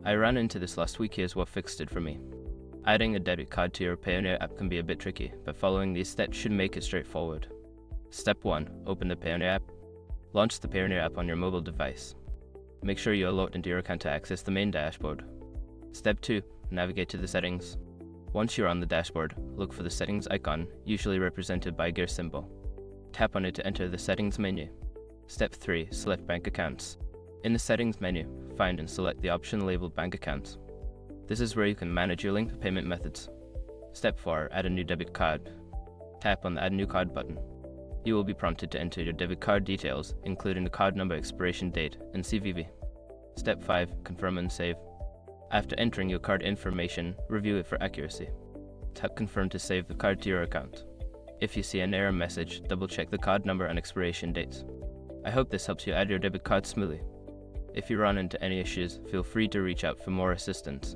I ran into this last week. Here's what fixed it for me. Adding a debit card to your Payoneer app can be a bit tricky, but following these steps should make it straightforward. Step 1. Open the Payoneer app. Launch the Payoneer app on your mobile device. Make sure you are logged into your account to access the main dashboard. Step 2. Navigate to the settings. Once you're on the dashboard, look for the settings icon, usually represented by a gear symbol. Tap on it to enter the settings menu. Step 3. Select bank accounts. In the settings menu, find and select the option labeled bank accounts. This is where you can manage your linked payment methods. Step 4. Add a new debit card. Tap on the Add New Card button. You will be prompted to enter your debit card details, including the card number, expiration date, and CVV. Step 5. Confirm and save. After entering your card information, review it for accuracy. Tap Confirm to save the card to your account. If you see an error message, double-check the card number and expiration dates. I hope this helps you add your debit card smoothly. If you run into any issues, feel free to reach out for more assistance.